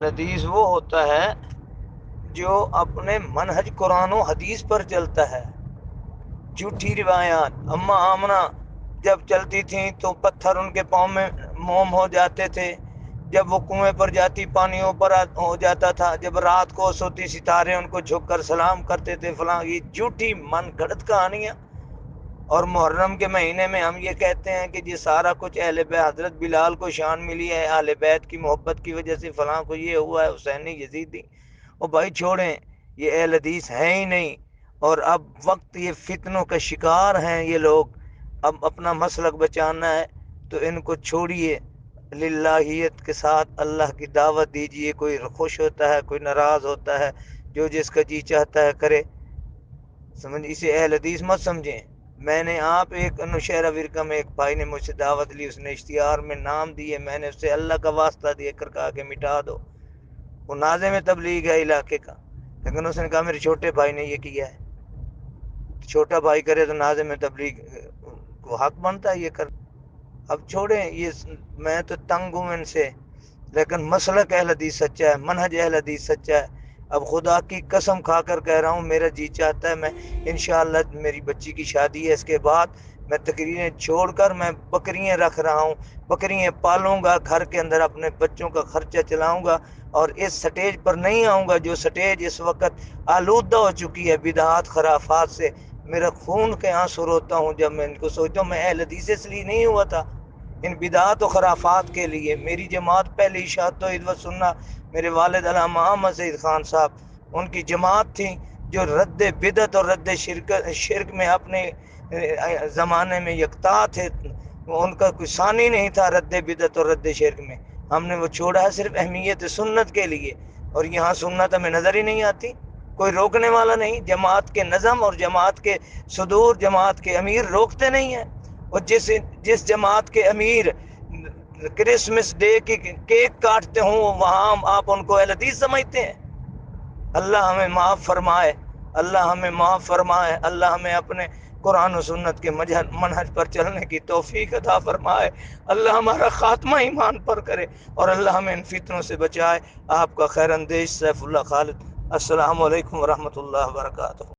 حدیث وہ ہوتا ہے جو اپنے منہج قرآن و حدیث پر چلتا ہے۔ جھوٹی روایات، اما آمنہ جب چلتی تھیں تو پتھر ان کے پاؤں میں موم ہو جاتے تھے، جب وہ کنویں پر جاتی پانی اوپر ہو جاتا تھا، جب رات کو سوتی ستارے ان کو جھک کر سلام کرتے تھے، فلاں، یہ جھوٹی من گھڑت کہانیاں۔ اور محرم کے مہینے میں ہم یہ کہتے ہیں کہ یہ سارا کچھ اہل بیت، حضرت بلال کو شان ملی ہے اہل بیت کی محبت کی وجہ سے، فلاں کو یہ ہوا ہے، حسینی یزیدی۔ او بھائی چھوڑیں، یہ اہل حدیث ہیں ہی نہیں۔ اور اب وقت یہ فتنوں کا شکار ہیں یہ لوگ، اب اپنا مسلک بچانا ہے تو ان کو چھوڑیے، للہیت کے ساتھ اللہ کی دعوت دیجیے۔ کوئی خوش ہوتا ہے، کوئی ناراض ہوتا ہے، جو جس کا جی چاہتا ہے کرے، سمجھ، اسے اہل حدیث مت سمجھیں۔ میں نے آپ ایک نوشہرہ ورقہ میں ایک بھائی نے مجھ سے دعوت لی، اس نے اشتہار میں نام دیے، میں نے اس سے اللہ کا واسطہ دے کر کہا کہ مٹا دو، وہ ناظم تبلیغ ہے علاقے کا، لیکن اس نے کہا میرے چھوٹے بھائی نے یہ کیا ہے، چھوٹا بھائی کرے تو ناظم تبلیغ کو حق بنتا ہے یہ کر۔ اب چھوڑیں یہ، میں تو تنگ ہوں ان سے، لیکن مسلک اہل حدیث سچا ہے، منہج اہل حدیث سچا ہے۔ اب خدا کی قسم کھا کر کہہ رہا ہوں، میرا جی چاہتا ہے میں انشاءاللہ، میری بچی کی شادی ہے، اس کے بعد میں تقریریں چھوڑ کر میں بکریاں رکھ رہا ہوں، بکریاں پالوں گا، گھر کے اندر اپنے بچوں کا خرچہ چلاؤں گا، اور اس سٹیج پر نہیں آؤں گا جو سٹیج اس وقت آلودہ ہو چکی ہے بدعات خرافات سے۔ میرا خون کے آنسو روتا ہوں جب میں ان کو سوچتا ہوں۔ میں اہل حدیث اس لیے نہیں ہوا تھا، ان بدعات و خرافات کے لیے۔ میری جماعت پہلی اشاعت توحید و سنہ، میرے والد علامہ احمد سعید خان صاحب، ان کی جماعت تھی جو رد بدعت اور رد شرک میں اپنے زمانے میں یکتا تھے، ان کا کوئی ثانی نہیں تھا رد بدعت اور رد شرک میں۔ ہم نے وہ چھوڑا ہے صرف اہمیت سنت کے لیے، اور یہاں سنت ہمیں نظر ہی نہیں آتی، کوئی روکنے والا نہیں۔ جماعت کے نظم اور جماعت کے صدور، جماعت کے امیر روکتے نہیں ہیں۔ اور جس جماعت کے امیر کرسمس ڈے کی کیک کاٹتے ہوں، وہاں آپ ان کو اہل حدیث سمجھتے ہیں۔ اللہ ہمیں معاف فرمائے، اللہ ہمیں معاف فرمائے، اللہ ہمیں اپنے قرآن و سنت کے منہج پر چلنے کی توفیق عطا فرمائے، اللہ ہمارا خاتمہ ایمان پر کرے، اور اللہ ہمیں ان فتنوں سے بچائے۔ آپ کا خیر اندیش سیف اللہ خالد۔ السلام علیکم ورحمۃ اللہ وبرکاتہ۔